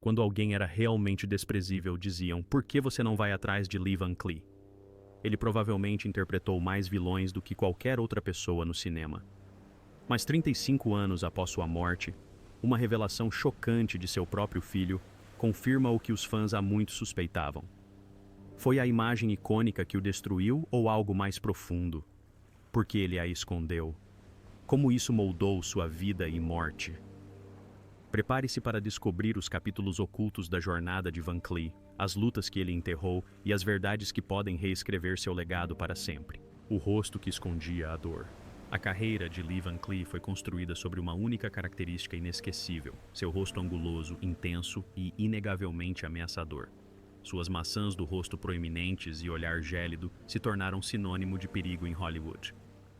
Quando alguém era realmente desprezível, diziam: "Por que você não vai atrás de Lee Van Cleef?" Ele provavelmente interpretou mais vilões do que qualquer outra pessoa no cinema. Mas 35 anos após sua morte, uma revelação chocante de seu próprio filho confirma o que os fãs há muito suspeitavam. Foi a imagem icônica que o destruiu ou algo mais profundo? Por que ele a escondeu? Como isso moldou sua vida e morte? Prepare-se para descobrir os capítulos ocultos da jornada de Van Cleef, as lutas que ele enterrou e as verdades que podem reescrever seu legado para sempre. O rosto que escondia a dor. A carreira de Lee Van Cleef foi construída sobre uma única característica inesquecível: seu rosto anguloso, intenso e inegavelmente ameaçador. Suas maçãs do rosto proeminentes e olhar gélido se tornaram sinônimo de perigo em Hollywood.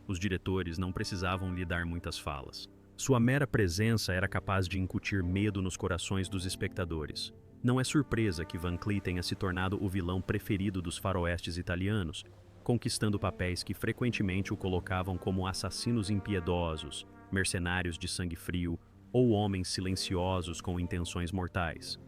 Os diretores não precisavam lhe dar muitas falas. Sua mera presença era capaz de incutir medo nos corações dos espectadores. Não é surpresa que Van Cleef tenha se tornado o vilão preferido dos faroestes italianos, conquistando papéis que frequentemente o colocavam como assassinos impiedosos, mercenários de sangue frio ou homens silenciosos com intenções mortais.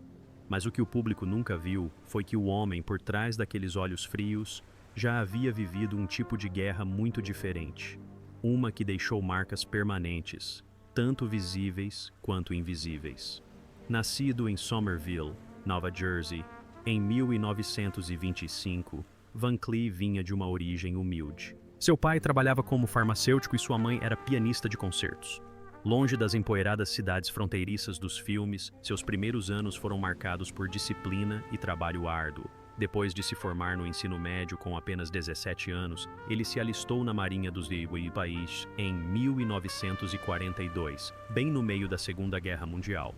Mas o que o público nunca viu foi que o homem por trás daqueles olhos frios já havia vivido um tipo de guerra muito diferente. Uma que deixou marcas permanentes, tanto visíveis quanto invisíveis. Nascido em Somerville, Nova Jersey, em 1925, Van Cleef vinha de uma origem humilde. Seu pai trabalhava como farmacêutico e sua mãe era pianista de concertos. Longe das empoeiradas cidades fronteiriças dos filmes, seus primeiros anos foram marcados por disciplina e trabalho árduo. Depois de se formar no ensino médio com apenas 17 anos, ele se alistou na Marinha dos País em 1942, bem no meio da Segunda Guerra Mundial.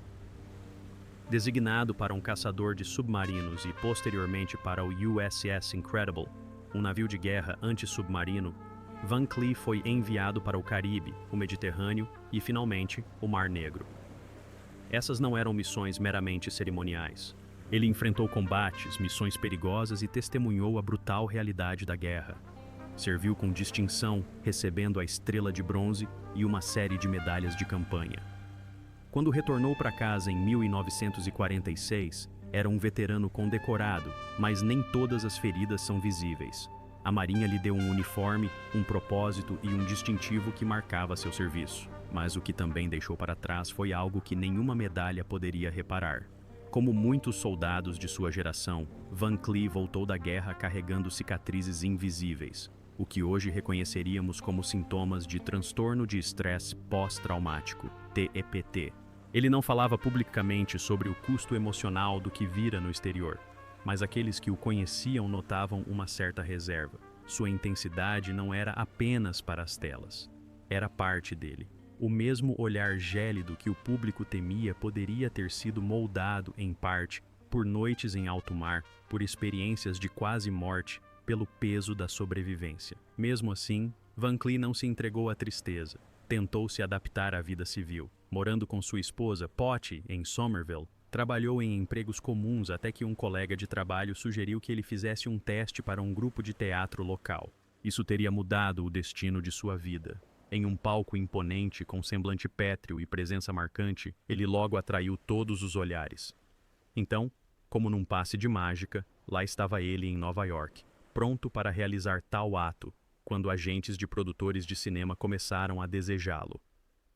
Designado para um caçador de submarinos e posteriormente para o USS Incredible, um navio de guerra anti-submarino, Van Cleef foi enviado para o Caribe, o Mediterrâneo e, finalmente, o Mar Negro. Essas não eram missões meramente cerimoniais. Ele enfrentou combates, missões perigosas e testemunhou a brutal realidade da guerra. Serviu com distinção, recebendo a Estrela de Bronze e uma série de medalhas de campanha. Quando retornou para casa em 1946, era um veterano condecorado, mas nem todas as feridas são visíveis. A Marinha lhe deu um uniforme, um propósito e um distintivo que marcava seu serviço. Mas o que também deixou para trás foi algo que nenhuma medalha poderia reparar. Como muitos soldados de sua geração, Van Cleef voltou da guerra carregando cicatrizes invisíveis, o que hoje reconheceríamos como sintomas de transtorno de estresse pós-traumático, TEPT. Ele não falava publicamente sobre o custo emocional do que vira no exterior, mas aqueles que o conheciam notavam uma certa reserva. Sua intensidade não era apenas para as telas, era parte dele. O mesmo olhar gélido que o público temia poderia ter sido moldado, em parte, por noites em alto mar, por experiências de quase morte, pelo peso da sobrevivência. Mesmo assim, Van Cleef não se entregou à tristeza. Tentou se adaptar à vida civil. Morando com sua esposa, Pottie, em Somerville, trabalhou em empregos comuns até que um colega de trabalho sugeriu que ele fizesse um teste para um grupo de teatro local. Isso teria mudado o destino de sua vida. Em um palco imponente, com semblante pétreo e presença marcante, ele logo atraiu todos os olhares. Então, como num passe de mágica, lá estava ele em Nova York, pronto para realizar tal ato, quando agentes de produtores de cinema começaram a desejá-lo.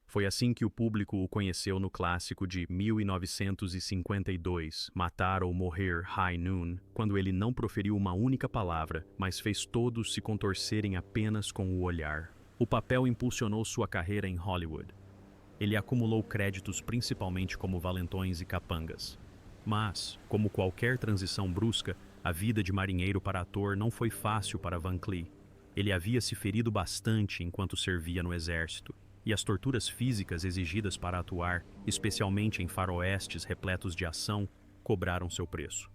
Foi assim que o público o conheceu no clássico de 1952, Matar ou Morrer High Noon, quando ele não proferiu uma única palavra, mas fez todos se contorcerem apenas com o olhar. O papel impulsionou sua carreira em Hollywood. Ele acumulou créditos principalmente como valentões e capangas. Mas, como qualquer transição brusca, a vida de marinheiro para ator não foi fácil para Van Cleef. Ele havia se ferido bastante enquanto servia no exército, e as torturas físicas exigidas para atuar, especialmente em faroestes repletos de ação, cobraram seu preço.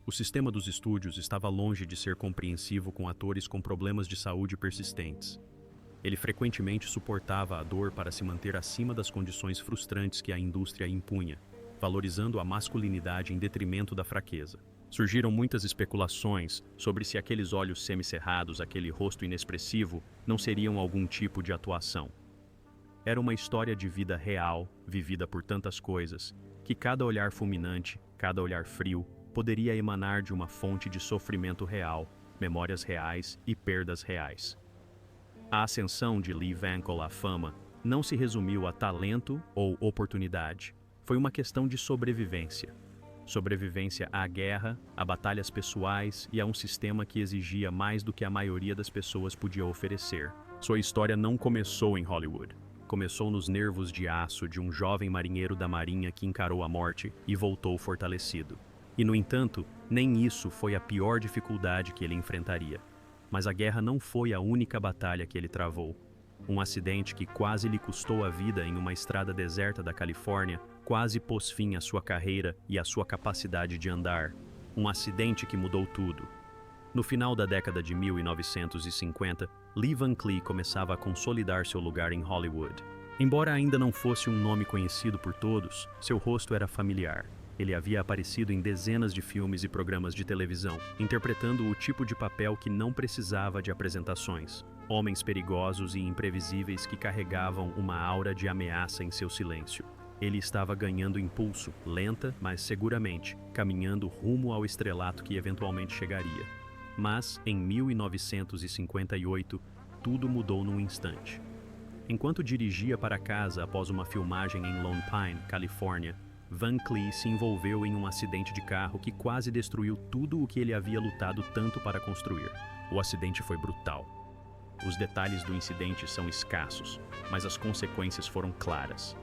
O sistema dos estúdios estava longe de ser compreensivo com atores com problemas de saúde persistentes. Ele frequentemente suportava a dor para se manter acima das condições frustrantes que a indústria impunha, valorizando a masculinidade em detrimento da fraqueza. Surgiram muitas especulações sobre se aqueles olhos semicerrados, aquele rosto inexpressivo, não seriam algum tipo de atuação. Era uma história de vida real, vivida por tantas coisas, que cada olhar fulminante, Cada olhar frio poderia emanar de uma fonte de sofrimento real, memórias reais e perdas reais. A ascensão de Lee Van Cleef à fama não se resumiu a talento ou oportunidade. Foi uma questão de sobrevivência. Sobrevivência à guerra, a batalhas pessoais e a um sistema que exigia mais do que a maioria das pessoas podia oferecer. Sua história não começou em Hollywood. Começou nos nervos de aço de um jovem marinheiro da Marinha que encarou a morte e voltou fortalecido. E, no entanto, nem isso foi a pior dificuldade que ele enfrentaria. Mas a guerra não foi a única batalha que ele travou. Um acidente que quase lhe custou a vida em uma estrada deserta da Califórnia quase pôs fim à sua carreira e à sua capacidade de andar. Um acidente que mudou tudo. No final da década de 1950, Lee Van Cleef começava a consolidar seu lugar em Hollywood. Embora ainda não fosse um nome conhecido por todos, seu rosto era familiar. Ele havia aparecido em dezenas de filmes e programas de televisão, interpretando o tipo de papel que não precisava de apresentações. Homens perigosos e imprevisíveis que carregavam uma aura de ameaça em seu silêncio. Ele estava ganhando impulso, lenta, mas seguramente, caminhando rumo ao estrelato que eventualmente chegaria. Mas, em 1958, tudo mudou num instante. Enquanto dirigia para casa após uma filmagem em Lone Pine, Califórnia, Van Cleef se envolveu em um acidente de carro que quase destruiu tudo o que ele havia lutado tanto para construir. O acidente foi brutal. Os detalhes do incidente são escassos, mas as consequências foram claras.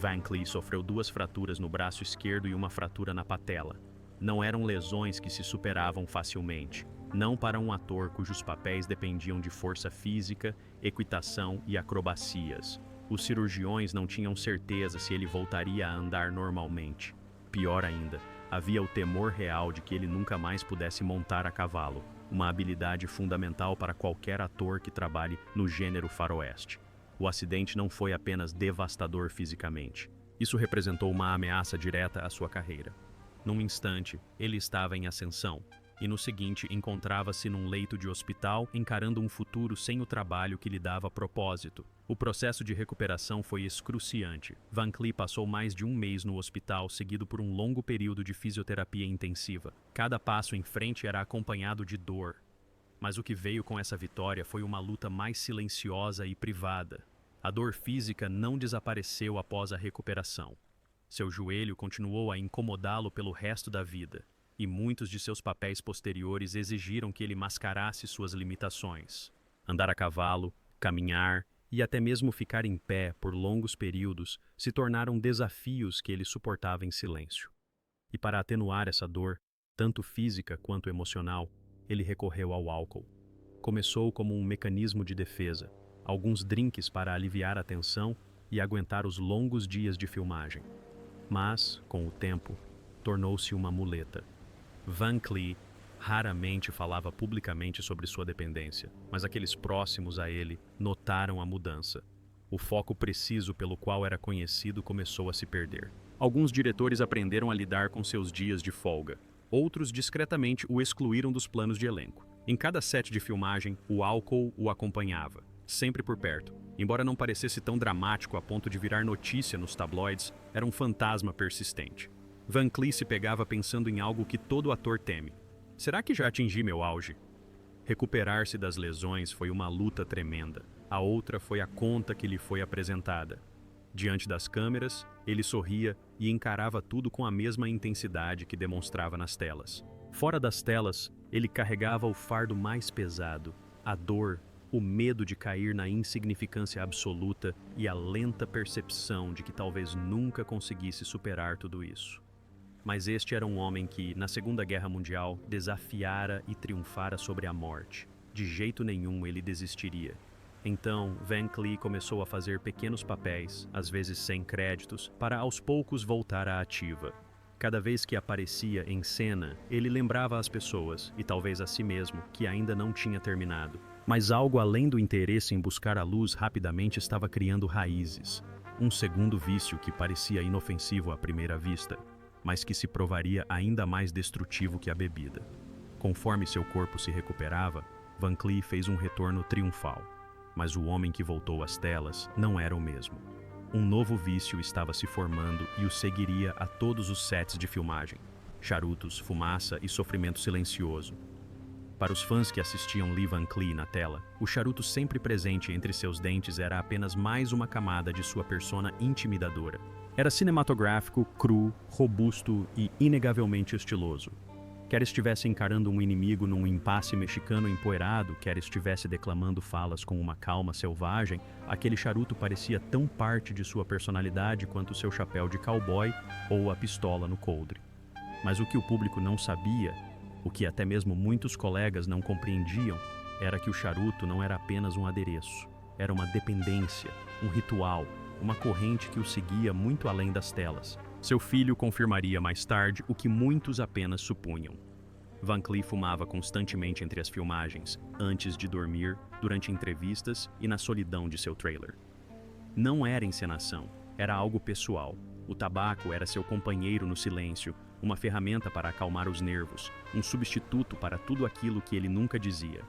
Van Cleef sofreu 2 fraturas no braço esquerdo e uma fratura na patela. Não eram lesões que se superavam facilmente. Não para um ator cujos papéis dependiam de força física, equitação e acrobacias. Os cirurgiões não tinham certeza se ele voltaria a andar normalmente. Pior ainda, havia o temor real de que ele nunca mais pudesse montar a cavalo, uma habilidade fundamental para qualquer ator que trabalhe no gênero faroeste. O acidente não foi apenas devastador fisicamente. Isso representou uma ameaça direta à sua carreira. Num instante, ele estava em ascensão, e no seguinte encontrava-se num leito de hospital encarando um futuro sem o trabalho que lhe dava propósito. O processo de recuperação foi excruciante. Van Cleef passou mais de um mês no hospital, seguido por um longo período de fisioterapia intensiva. Cada passo em frente era acompanhado de dor. Mas o que veio com essa vitória foi uma luta mais silenciosa e privada. A dor física não desapareceu após a recuperação. Seu joelho continuou a incomodá-lo pelo resto da vida, e muitos de seus papéis posteriores exigiram que ele mascarasse suas limitações. Andar a cavalo, caminhar e até mesmo ficar em pé por longos períodos se tornaram desafios que ele suportava em silêncio. E para atenuar essa dor, tanto física quanto emocional, ele recorreu ao álcool. Começou como um mecanismo de defesa, alguns drinks para aliviar a tensão e aguentar os longos dias de filmagem. Mas, com o tempo, tornou-se uma muleta. Van Cleef raramente falava publicamente sobre sua dependência, mas aqueles próximos a ele notaram a mudança. O foco preciso pelo qual era conhecido começou a se perder. Alguns diretores aprenderam a lidar com seus dias de folga. Outros discretamente o excluíram dos planos de elenco. Em cada set de filmagem, o álcool o acompanhava, sempre por perto. Embora não parecesse tão dramático a ponto de virar notícia nos tabloides, era um fantasma persistente. Van Cleef se pegava pensando em algo que todo ator teme. Será que já atingi meu auge? Recuperar-se das lesões foi uma luta tremenda. A outra foi a conta que lhe foi apresentada. Diante das câmeras, ele sorria e encarava tudo com a mesma intensidade que demonstrava nas telas. Fora das telas, ele carregava o fardo mais pesado, a dor, o medo de cair na insignificância absoluta e a lenta percepção de que talvez nunca conseguisse superar tudo isso. Mas este era um homem que, na Segunda Guerra Mundial, desafiara e triunfara sobre a morte. De jeito nenhum ele desistiria. Então, Van Cleef começou a fazer pequenos papéis, às vezes sem créditos, para aos poucos voltar à ativa. Cada vez que aparecia em cena, ele lembrava às pessoas, e talvez a si mesmo, que ainda não tinha terminado. Mas algo além do interesse em buscar a luz rapidamente estava criando raízes. Um segundo vício que parecia inofensivo à primeira vista, mas que se provaria ainda mais destrutivo que a bebida. Conforme seu corpo se recuperava, Van Cleef fez um retorno triunfal. Mas o homem que voltou às telas não era o mesmo. Um novo vício estava se formando e o seguiria a todos os sets de filmagem. charutos, fumaça e sofrimento silencioso. Para os fãs que assistiam Lee Van Cleef na tela, o charuto sempre presente entre seus dentes era apenas mais uma camada de sua persona intimidadora. Era cinematográfico, cru, robusto e inegavelmente estiloso. Quer estivesse encarando um inimigo num impasse mexicano empoeirado, quer estivesse declamando falas com uma calma selvagem, aquele charuto parecia tão parte de sua personalidade quanto seu chapéu de cowboy ou a pistola no coldre. Mas o que o público não sabia, o que até mesmo muitos colegas não compreendiam, era que o charuto não era apenas um adereço, era uma dependência, um ritual, uma corrente que o seguia muito além das telas. Seu filho confirmaria mais tarde o que muitos apenas supunham. Van Cleef fumava constantemente entre as filmagens, antes de dormir, durante entrevistas e na solidão de seu trailer. Não era encenação, era algo pessoal. O tabaco era seu companheiro no silêncio, uma ferramenta para acalmar os nervos, um substituto para tudo aquilo que ele nunca dizia.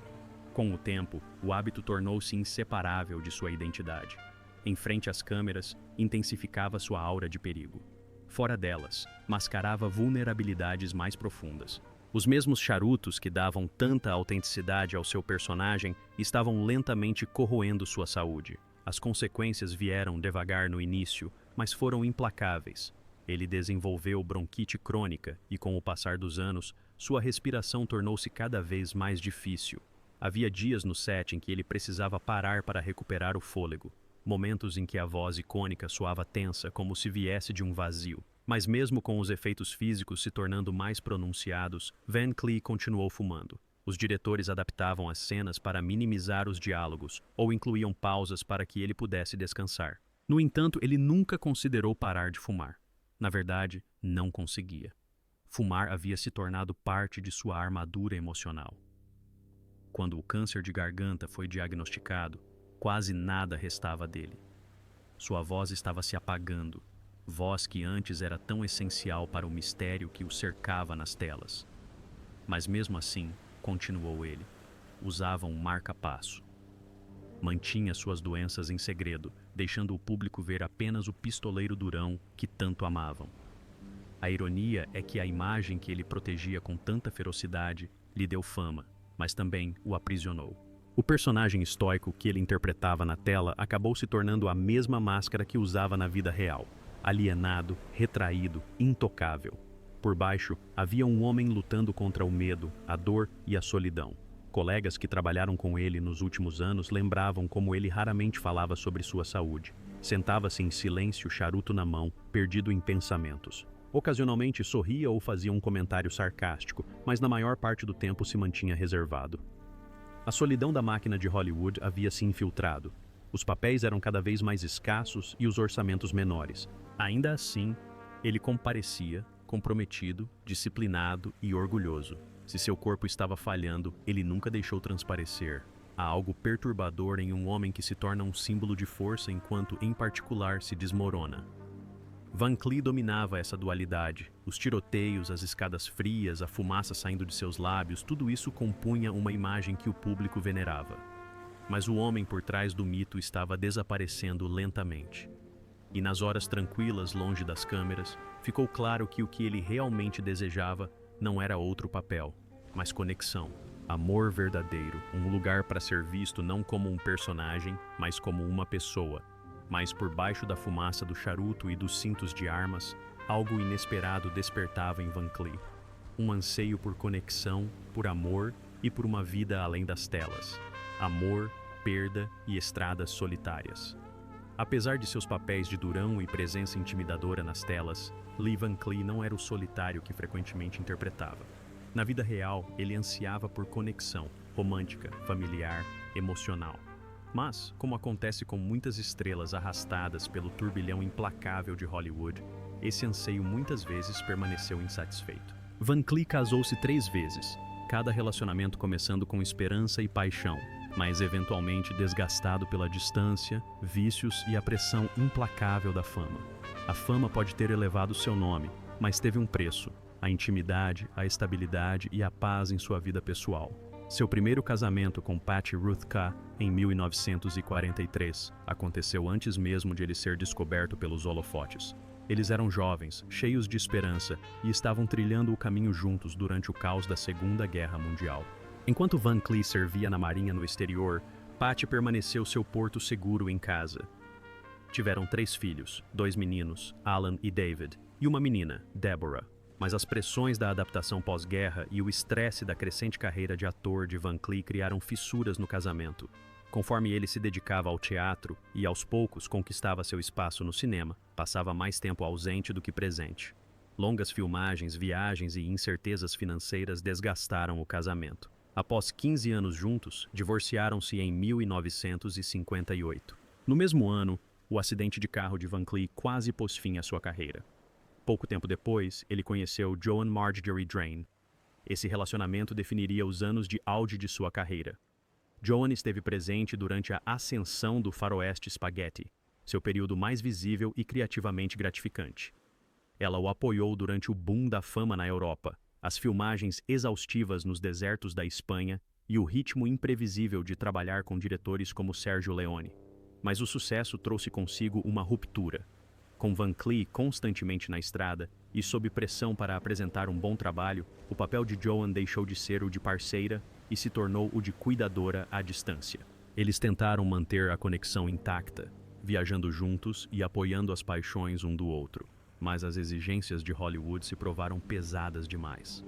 Com o tempo, o hábito tornou-se inseparável de sua identidade. Em frente às câmeras, intensificava sua aura de perigo. Fora delas, mascarava vulnerabilidades mais profundas. Os mesmos charutos que davam tanta autenticidade ao seu personagem estavam lentamente corroendo sua saúde. As consequências vieram devagar no início, mas foram implacáveis. Ele desenvolveu bronquite crônica e, com o passar dos anos, sua respiração tornou-se cada vez mais difícil. Havia dias no set em que ele precisava parar para recuperar o fôlego. Momentos em que a voz icônica soava tensa, como se viesse de um vazio. Mas mesmo com os efeitos físicos se tornando mais pronunciados, Van Cleef continuou fumando. Os diretores adaptavam as cenas para minimizar os diálogos, ou incluíam pausas para que ele pudesse descansar. No entanto, ele nunca considerou parar de fumar. Na verdade, não conseguia. Fumar havia se tornado parte de sua armadura emocional. Quando o câncer de garganta foi diagnosticado, quase nada restava dele. Sua voz estava se apagando, voz que antes era tão essencial para o mistério que o cercava nas telas. Mas mesmo assim, continuou ele, usava um marca-passo. Mantinha suas doenças em segredo, deixando o público ver apenas o pistoleiro durão que tanto amavam. A ironia é que a imagem que ele protegia com tanta ferocidade lhe deu fama, mas também o aprisionou. O personagem estoico que ele interpretava na tela acabou se tornando a mesma máscara que usava na vida real. Alienado, retraído, intocável. Por baixo, havia um homem lutando contra o medo, a dor e a solidão. Colegas que trabalharam com ele nos últimos anos lembravam como ele raramente falava sobre sua saúde. Sentava-se em silêncio, charuto na mão, perdido em pensamentos. Ocasionalmente sorria ou fazia um comentário sarcástico, mas na maior parte do tempo se mantinha reservado. A solidão da máquina de Hollywood havia se infiltrado. Os papéis eram cada vez mais escassos e os orçamentos menores. Ainda assim, ele comparecia, comprometido, disciplinado e orgulhoso. Se seu corpo estava falhando, ele nunca deixou transparecer. Há algo perturbador em um homem que se torna um símbolo de força enquanto, em particular, se desmorona. Van Cleef dominava essa dualidade. Os tiroteios, as escadas frias, a fumaça saindo de seus lábios, tudo isso compunha uma imagem que o público venerava. Mas o homem por trás do mito estava desaparecendo lentamente. E nas horas tranquilas, longe das câmeras, ficou claro que o que ele realmente desejava não era outro papel, mas conexão, amor verdadeiro, um lugar para ser visto não como um personagem, mas como uma pessoa. Mas por baixo da fumaça do charuto e dos cintos de armas, algo inesperado despertava em Van Cleef. Um anseio por conexão, por amor e por uma vida além das telas. Amor, perda e estradas solitárias. Apesar de seus papéis de durão e presença intimidadora nas telas, Lee Van Cleef não era o solitário que frequentemente interpretava. Na vida real, ele ansiava por conexão, romântica, familiar, emocional. Mas, como acontece com muitas estrelas arrastadas pelo turbilhão implacável de Hollywood, esse anseio muitas vezes permaneceu insatisfeito. Van Cleef casou-se 3 vezes, cada relacionamento começando com esperança e paixão, mas eventualmente desgastado pela distância, vícios e a pressão implacável da fama. A fama pode ter elevado seu nome, mas teve um preço: a intimidade, a estabilidade e a paz em sua vida pessoal. Seu primeiro casamento com Patty Ruthka, em 1943, aconteceu antes mesmo de ele ser descoberto pelos holofotes. Eles eram jovens, cheios de esperança e estavam trilhando o caminho juntos durante o caos da Segunda Guerra Mundial. Enquanto Van Cleef servia na marinha no exterior, Patty permaneceu seu porto seguro em casa. Tiveram 3 filhos, 2 meninos, Alan e David, e uma menina, Deborah. Mas as pressões da adaptação pós-guerra e o estresse da crescente carreira de ator de Van Cleef criaram fissuras no casamento. Conforme ele se dedicava ao teatro e aos poucos conquistava seu espaço no cinema, passava mais tempo ausente do que presente. Longas filmagens, viagens e incertezas financeiras desgastaram o casamento. Após 15 anos juntos, divorciaram-se em 1958. No mesmo ano, o acidente de carro de Van Cleef quase pôs fim à sua carreira. Pouco tempo depois, ele conheceu Joan Marjorie Drain. Esse relacionamento definiria os anos de auge de sua carreira. Joan esteve presente durante a ascensão do faroeste spaghetti, seu período mais visível e criativamente gratificante. Ela o apoiou durante o boom da fama na Europa, as filmagens exaustivas nos desertos da Espanha e o ritmo imprevisível de trabalhar com diretores como Sergio Leone. Mas o sucesso trouxe consigo uma ruptura. Com Van Cleef constantemente na estrada e sob pressão para apresentar um bom trabalho, o papel de Joan deixou de ser o de parceira e se tornou o de cuidadora à distância. Eles tentaram manter a conexão intacta, viajando juntos e apoiando as paixões um do outro, mas as exigências de Hollywood se provaram pesadas demais.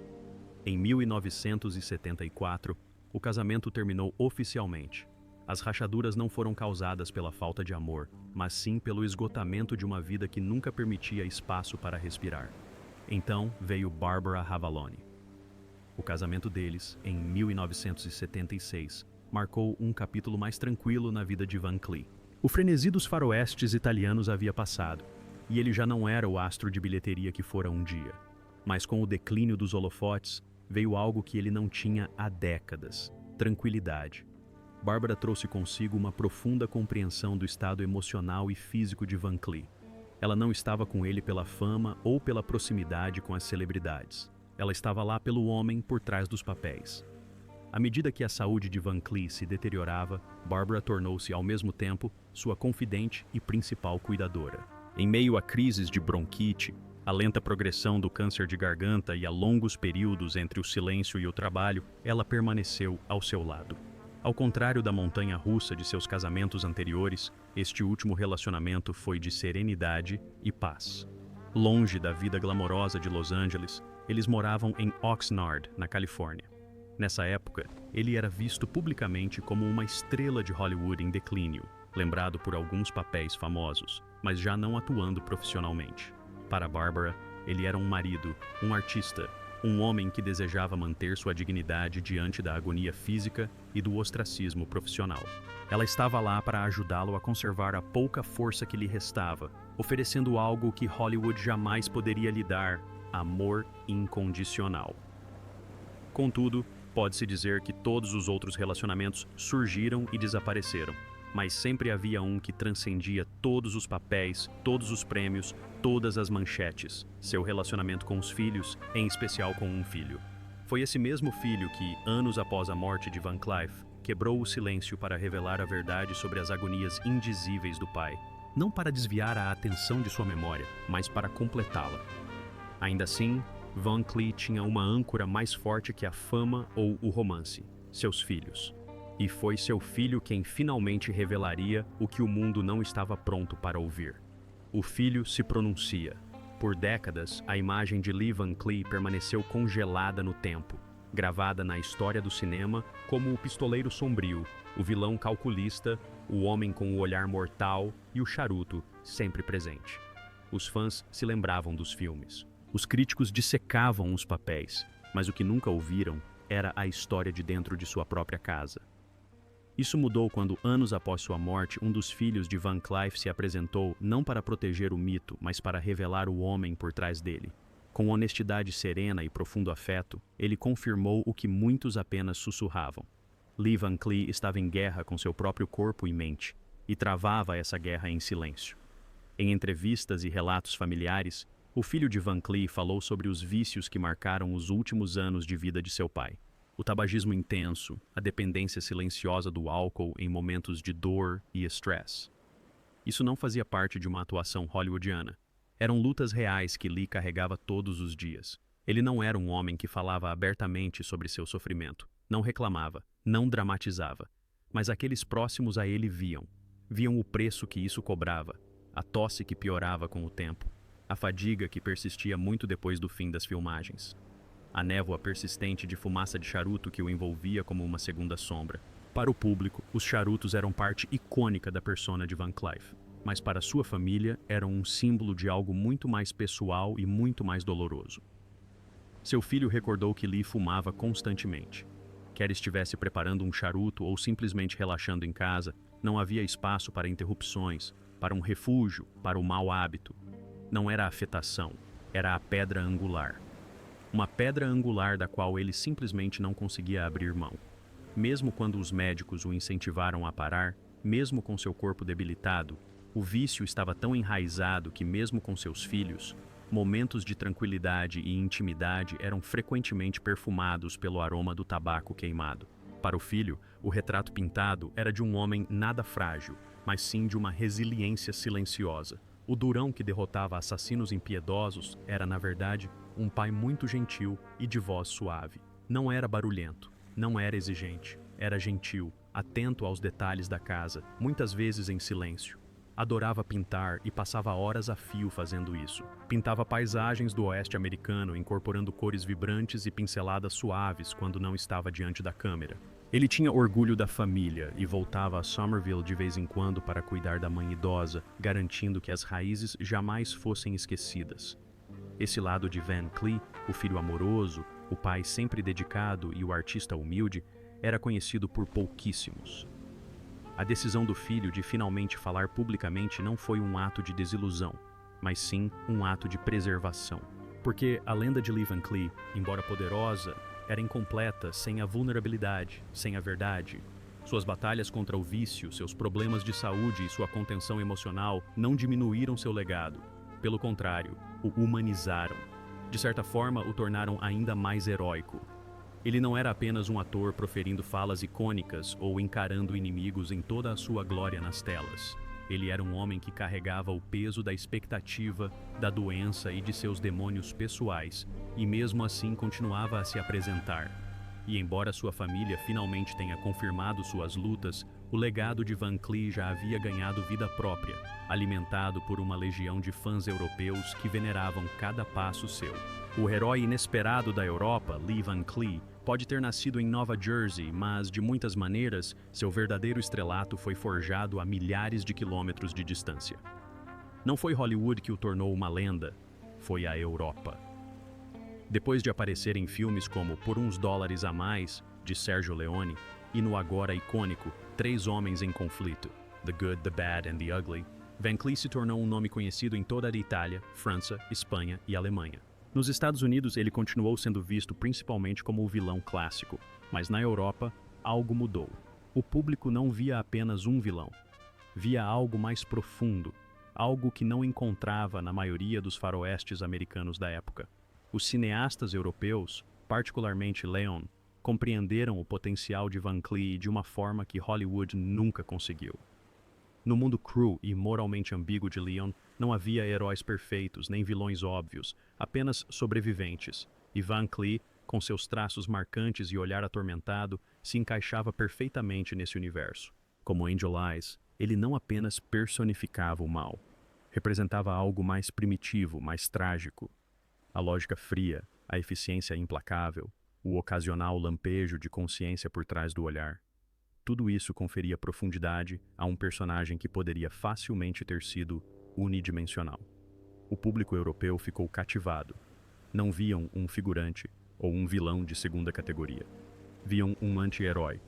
Em 1974, o casamento terminou oficialmente. As rachaduras não foram causadas pela falta de amor, mas sim pelo esgotamento de uma vida que nunca permitia espaço para respirar. Então veio Barbara Ravalone. O casamento deles, em 1976, marcou um capítulo mais tranquilo na vida de Van Cleef. O frenesi dos faroestes italianos havia passado, e ele já não era o astro de bilheteria que fora um dia. Mas com o declínio dos holofotes, veio algo que ele não tinha há décadas: tranquilidade. Barbara trouxe consigo uma profunda compreensão do estado emocional e físico de Van Cleef. Ela não estava com ele pela fama ou pela proximidade com as celebridades. Ela estava lá pelo homem por trás dos papéis. À medida que a saúde de Van Cleef se deteriorava, Barbara tornou-se, ao mesmo tempo, sua confidente e principal cuidadora. Em meio a crises de bronquite, a lenta progressão do câncer de garganta e a longos períodos entre o silêncio e o trabalho, ela permaneceu ao seu lado. Ao contrário da montanha-russa de seus casamentos anteriores, este último relacionamento foi de serenidade e paz. Longe da vida glamourosa de Los Angeles, eles moravam em Oxnard, na Califórnia. Nessa época, ele era visto publicamente como uma estrela de Hollywood em declínio, lembrado por alguns papéis famosos, mas já não atuando profissionalmente. Para Barbara, ele era um marido, um artista, um homem que desejava manter sua dignidade diante da agonia física e do ostracismo profissional. Ela estava lá para ajudá-lo a conservar a pouca força que lhe restava, oferecendo algo que Hollywood jamais poderia lhe dar: amor incondicional. Contudo, pode-se dizer que todos os outros relacionamentos surgiram e desapareceram, mas sempre havia um que transcendia todos os papéis, todos os prêmios, todas as manchetes: seu relacionamento com os filhos, em especial com um filho. Foi esse mesmo filho que, anos após a morte de Van Cleef, quebrou o silêncio para revelar a verdade sobre as agonias indizíveis do pai, não para desviar a atenção de sua memória, mas para completá-la. Ainda assim, Van Cleef tinha uma âncora mais forte que a fama ou o romance: seus filhos. E foi seu filho quem finalmente revelaria o que o mundo não estava pronto para ouvir. O filho se pronuncia. Por décadas, a imagem de Lee Van Cleef permaneceu congelada no tempo, gravada na história do cinema como o pistoleiro sombrio, o vilão calculista, o homem com o olhar mortal e o charuto sempre presente. Os fãs se lembravam dos filmes. Os críticos dissecavam os papéis, mas o que nunca ouviram era a história de dentro de sua própria casa. Isso mudou quando, anos após sua morte, um dos filhos de Van Cleef se apresentou não para proteger o mito, mas para revelar o homem por trás dele. Com honestidade serena e profundo afeto, ele confirmou o que muitos apenas sussurravam. Lee Van Cleef estava em guerra com seu próprio corpo e mente, e travava essa guerra em silêncio. Em entrevistas e relatos familiares, o filho de Van Cleef falou sobre os vícios que marcaram os últimos anos de vida de seu pai. O tabagismo intenso, a dependência silenciosa do álcool em momentos de dor e estresse. Isso não fazia parte de uma atuação hollywoodiana. Eram lutas reais que Lee carregava todos os dias. Ele não era um homem que falava abertamente sobre seu sofrimento, não reclamava, não dramatizava. Mas aqueles próximos a ele viam. Viam o preço que isso cobrava, a tosse que piorava com o tempo, a fadiga que persistia muito depois do fim das filmagens, a névoa persistente de fumaça de charuto que o envolvia como uma segunda sombra. Para o público, os charutos eram parte icônica da persona de Van Clief, mas para sua família eram um símbolo de algo muito mais pessoal e muito mais doloroso. Seu filho recordou que Lee fumava constantemente. Quer estivesse preparando um charuto ou simplesmente relaxando em casa, não havia espaço para interrupções, para um refúgio, para o mau hábito. Não era a afetação, era a pedra angular. Uma pedra angular da qual ele simplesmente não conseguia abrir mão. Mesmo quando os médicos o incentivaram a parar, mesmo com seu corpo debilitado, o vício estava tão enraizado que mesmo com seus filhos, momentos de tranquilidade e intimidade eram frequentemente perfumados pelo aroma do tabaco queimado. Para o filho, o retrato pintado era de um homem nada frágil, mas sim de uma resiliência silenciosa. O durão que derrotava assassinos impiedosos era, na verdade, um pai muito gentil e de voz suave. Não era barulhento, não era exigente, era gentil, atento aos detalhes da casa, muitas vezes em silêncio. Adorava pintar e passava horas a fio fazendo isso. Pintava paisagens do oeste americano, incorporando cores vibrantes e pinceladas suaves quando não estava diante da câmera. Ele tinha orgulho da família e voltava a Somerville de vez em quando para cuidar da mãe idosa, garantindo que as raízes jamais fossem esquecidas. Esse lado de Van Cleef, o filho amoroso, o pai sempre dedicado e o artista humilde, era conhecido por pouquíssimos. A decisão do filho de finalmente falar publicamente não foi um ato de desilusão, mas sim um ato de preservação. Porque a lenda de Lee Van Cleef, embora poderosa, era incompleta sem a vulnerabilidade, sem a verdade. Suas batalhas contra o vício, seus problemas de saúde e sua contenção emocional não diminuíram seu legado. Pelo contrário, o humanizaram. De certa forma, o tornaram ainda mais heróico. Ele não era apenas um ator proferindo falas icônicas ou encarando inimigos em toda a sua glória nas telas. Ele era um homem que carregava o peso da expectativa, da doença e de seus demônios pessoais, e mesmo assim continuava a se apresentar. E embora sua família finalmente tenha confirmado suas lutas, o legado de Van Cleef já havia ganhado vida própria, alimentado por uma legião de fãs europeus que veneravam cada passo seu. O herói inesperado da Europa, Lee Van Cleef, pode ter nascido em Nova Jersey, mas, de muitas maneiras, seu verdadeiro estrelato foi forjado a milhares de quilômetros de distância. Não foi Hollywood que o tornou uma lenda, foi a Europa. Depois de aparecer em filmes como Por Uns Dólares a Mais, de Sergio Leone, e no agora icônico Três Homens em Conflito, The Good, The Bad and The Ugly, Van Cleef se tornou um nome conhecido em toda a Itália, França, Espanha e Alemanha. Nos Estados Unidos, ele continuou sendo visto principalmente como o vilão clássico, mas na Europa, algo mudou. O público não via apenas um vilão, via algo mais profundo, algo que não encontrava na maioria dos faroestes americanos da época. Os cineastas europeus, particularmente Leon, compreenderam o potencial de Van Cleef de uma forma que Hollywood nunca conseguiu. No mundo cru e moralmente ambíguo de Leon, não havia heróis perfeitos nem vilões óbvios, apenas sobreviventes. E Van Cleef, com seus traços marcantes e olhar atormentado, se encaixava perfeitamente nesse universo. Como Angel Eyes, ele não apenas personificava o mal, representava algo mais primitivo, mais trágico. A lógica fria, a eficiência implacável, o ocasional lampejo de consciência por trás do olhar. Tudo isso conferia profundidade a um personagem que poderia facilmente ter sido unidimensional. O público europeu ficou cativado. Não viam um figurante ou um vilão de segunda categoria. Viam um anti-herói,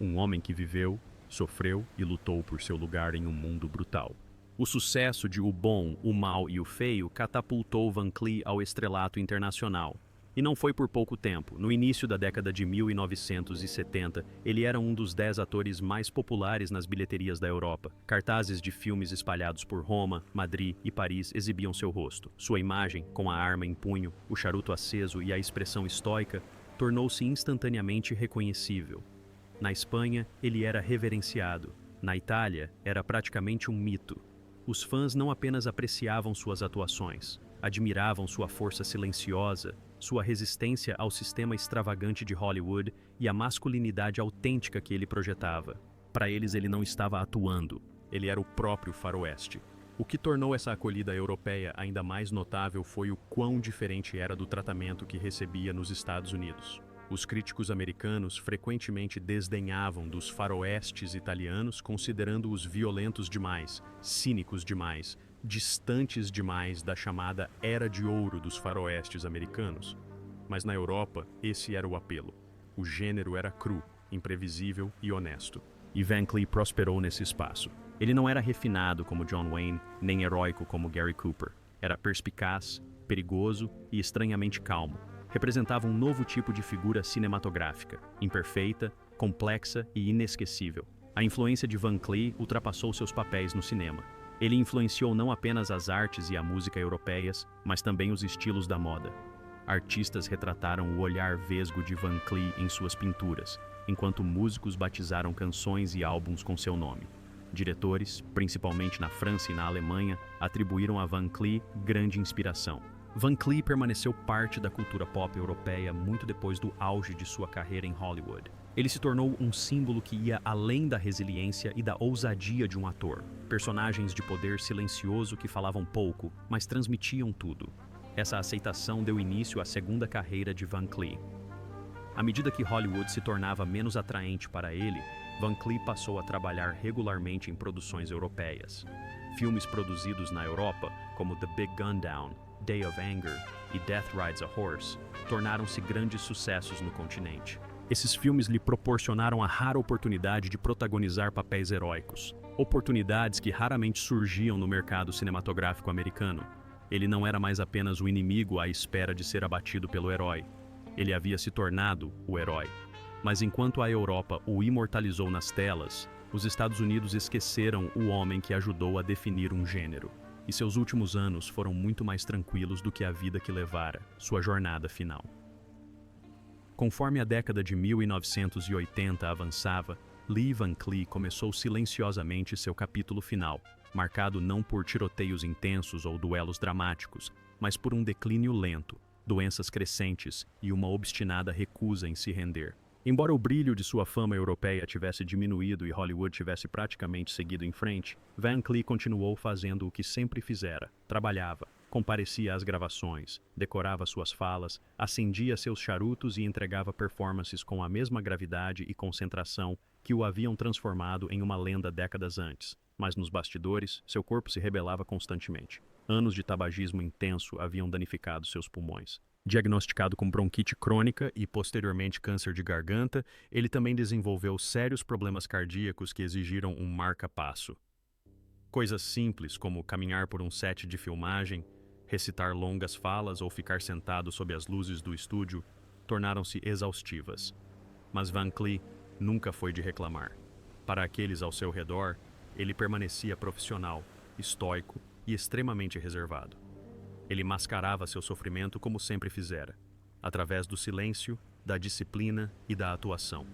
um homem que viveu, sofreu e lutou por seu lugar em um mundo brutal. O sucesso de O Bom, o Mal e o Feio catapultou Van Cleef ao estrelato internacional. E não foi por pouco tempo. No início da década de 1970, ele era um dos 10 atores mais populares nas bilheterias da Europa. Cartazes de filmes espalhados por Roma, Madrid e Paris exibiam seu rosto. Sua imagem, com a arma em punho, o charuto aceso e a expressão estoica, tornou-se instantaneamente reconhecível. Na Espanha, ele era reverenciado. Na Itália, era praticamente um mito. Os fãs não apenas apreciavam suas atuações, admiravam sua força silenciosa, sua resistência ao sistema extravagante de Hollywood e a masculinidade autêntica que ele projetava. Para eles, ele não estava atuando, ele era o próprio faroeste. O que tornou essa acolhida europeia ainda mais notável foi o quão diferente era do tratamento que recebia nos Estados Unidos. Os críticos americanos frequentemente desdenhavam dos faroestes italianos, considerando-os violentos demais, cínicos demais, distantes demais da chamada Era de Ouro dos faroestes americanos. Mas na Europa, esse era o apelo. O gênero era cru, imprevisível e honesto. E Van Cleef prosperou nesse espaço. Ele não era refinado como John Wayne, nem heróico como Gary Cooper. Era perspicaz, perigoso e estranhamente calmo. Representava um novo tipo de figura cinematográfica, imperfeita, complexa e inesquecível. A influência de Van Cleef ultrapassou seus papéis no cinema. Ele influenciou não apenas as artes e a música europeias, mas também os estilos da moda. Artistas retrataram o olhar vesgo de Van Cleef em suas pinturas, enquanto músicos batizaram canções e álbuns com seu nome. Diretores, principalmente na França e na Alemanha, atribuíram a Van Cleef grande inspiração. Van Cleef permaneceu parte da cultura pop europeia muito depois do auge de sua carreira em Hollywood. Ele se tornou um símbolo que ia além da resiliência e da ousadia de um ator. Personagens de poder silencioso que falavam pouco, mas transmitiam tudo. Essa aceitação deu início à segunda carreira de Van Cleef. À medida que Hollywood se tornava menos atraente para ele, Van Cleef passou a trabalhar regularmente em produções europeias. Filmes produzidos na Europa, como The Big Gun Down, Day of Anger e Death Rides a Horse, tornaram-se grandes sucessos no continente. Esses filmes lhe proporcionaram a rara oportunidade de protagonizar papéis heróicos, oportunidades que raramente surgiam no mercado cinematográfico americano. Ele não era mais apenas o inimigo à espera de ser abatido pelo herói. Ele havia se tornado o herói. Mas enquanto a Europa o imortalizou nas telas, os Estados Unidos esqueceram o homem que ajudou a definir um gênero. E seus últimos anos foram muito mais tranquilos do que a vida que levara, sua jornada final. Conforme a década de 1980 avançava, Lee Van Cleef começou silenciosamente seu capítulo final, marcado não por tiroteios intensos ou duelos dramáticos, mas por um declínio lento, doenças crescentes e uma obstinada recusa em se render. Embora o brilho de sua fama europeia tivesse diminuído e Hollywood tivesse praticamente seguido em frente, Van Cleef continuou fazendo o que sempre fizera. Trabalhava, comparecia às gravações, decorava suas falas, acendia seus charutos e entregava performances com a mesma gravidade e concentração que o haviam transformado em uma lenda décadas antes. Mas nos bastidores, seu corpo se rebelava constantemente. Anos de tabagismo intenso haviam danificado seus pulmões. Diagnosticado com bronquite crônica e posteriormente câncer de garganta, ele também desenvolveu sérios problemas cardíacos que exigiram um marca-passo. Coisas simples como caminhar por um set de filmagem, recitar longas falas ou ficar sentado sob as luzes do estúdio tornaram-se exaustivas. Mas Van Cleef nunca foi de reclamar. Para aqueles ao seu redor, ele permanecia profissional, estoico e extremamente reservado. Ele mascarava seu sofrimento como sempre fizera, através do silêncio, da disciplina e da atuação.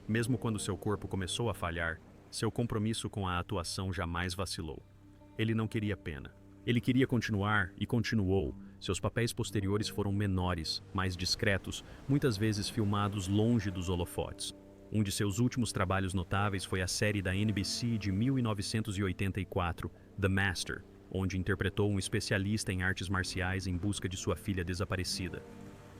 Mesmo quando seu corpo começou a falhar, seu compromisso com a atuação jamais vacilou. Ele não queria pena. Ele queria continuar e continuou. Seus papéis posteriores foram menores, mais discretos, muitas vezes filmados longe dos holofotes. Um de seus últimos trabalhos notáveis foi a série da NBC de 1984, The Master, onde interpretou um especialista em artes marciais em busca de sua filha desaparecida.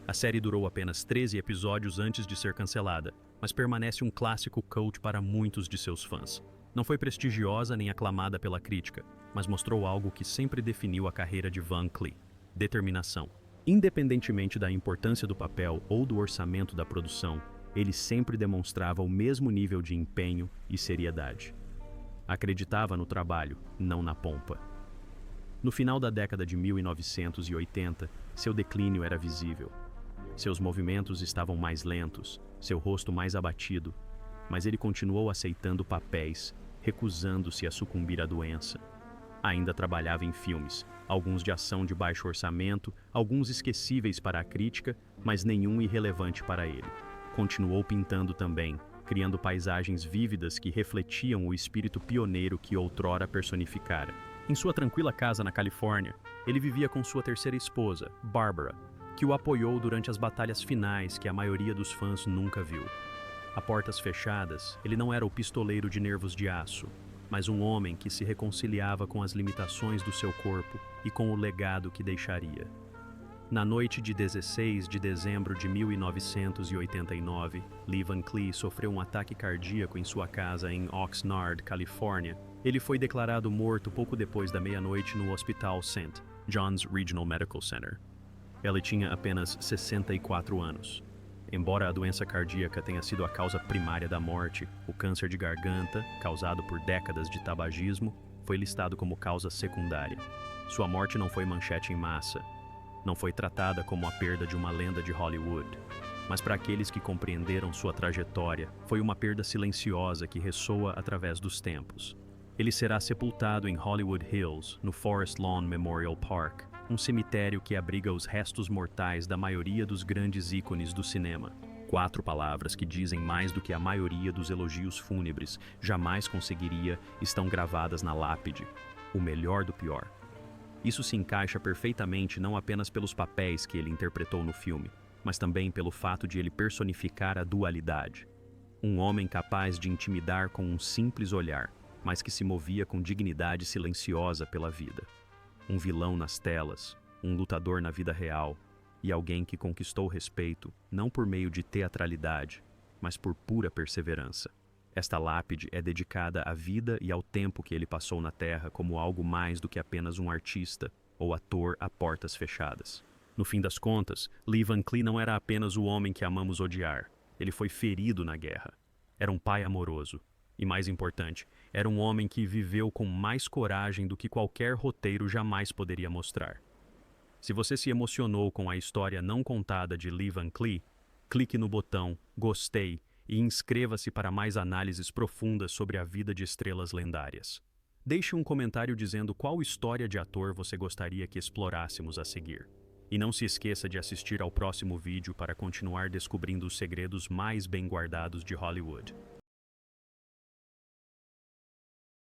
A série durou apenas 13 episódios antes de ser cancelada, mas permanece um clássico cult para muitos de seus fãs. Não foi prestigiosa nem aclamada pela crítica, mas mostrou algo que sempre definiu a carreira de Van Cleef: determinação. Independentemente da importância do papel ou do orçamento da produção, ele sempre demonstrava o mesmo nível de empenho e seriedade. Acreditava no trabalho, não na pompa. No final da década de 1980, seu declínio era visível. Seus movimentos estavam mais lentos, seu rosto mais abatido, mas ele continuou aceitando papéis, recusando-se a sucumbir à doença. Ainda trabalhava em filmes, alguns de ação de baixo orçamento, alguns esquecíveis para a crítica, mas nenhum irrelevante para ele. Continuou pintando também, criando paisagens vívidas que refletiam o espírito pioneiro que outrora personificara. Em sua tranquila casa na Califórnia, ele vivia com sua terceira esposa, Barbara, que o apoiou durante as batalhas finais que a maioria dos fãs nunca viu. A portas fechadas, ele não era o pistoleiro de nervos de aço, mas um homem que se reconciliava com as limitações do seu corpo e com o legado que deixaria. Na noite de 16 de dezembro de 1989, Lee Van Cleef sofreu um ataque cardíaco em sua casa em Oxnard, Califórnia. Ele foi declarado morto pouco depois da meia-noite no Hospital St. John's Regional Medical Center. Ele tinha apenas 64 anos. Embora a doença cardíaca tenha sido a causa primária da morte, o câncer de garganta, causado por décadas de tabagismo, foi listado como causa secundária. Sua morte não foi manchete em massa. Não foi tratada como a perda de uma lenda de Hollywood. Mas para aqueles que compreenderam sua trajetória, foi uma perda silenciosa que ressoa através dos tempos. Ele será sepultado em Hollywood Hills, no Forest Lawn Memorial Park, um cemitério que abriga os restos mortais da maioria dos grandes ícones do cinema. 4 palavras que dizem mais do que a maioria dos elogios fúnebres jamais conseguiria estão gravadas na lápide: o melhor do pior. Isso se encaixa perfeitamente não apenas pelos papéis que ele interpretou no filme, mas também pelo fato de ele personificar a dualidade. Um homem capaz de intimidar com um simples olhar, mas que se movia com dignidade silenciosa pela vida. Um vilão nas telas, um lutador na vida real, e alguém que conquistou respeito não por meio de teatralidade, mas por pura perseverança. Esta lápide é dedicada à vida e ao tempo que ele passou na Terra como algo mais do que apenas um artista ou ator a portas fechadas. No fim das contas, Lee Van Cleef não era apenas o homem que amamos odiar. Ele foi ferido na guerra. Era um pai amoroso. E mais importante, era um homem que viveu com mais coragem do que qualquer roteiro jamais poderia mostrar. Se você se emocionou com a história não contada de Lee Van Cleef, clique no botão Gostei e inscreva-se para mais análises profundas sobre a vida de estrelas lendárias. Deixe um comentário dizendo qual história de ator você gostaria que explorássemos a seguir. E não se esqueça de assistir ao próximo vídeo para continuar descobrindo os segredos mais bem guardados de Hollywood.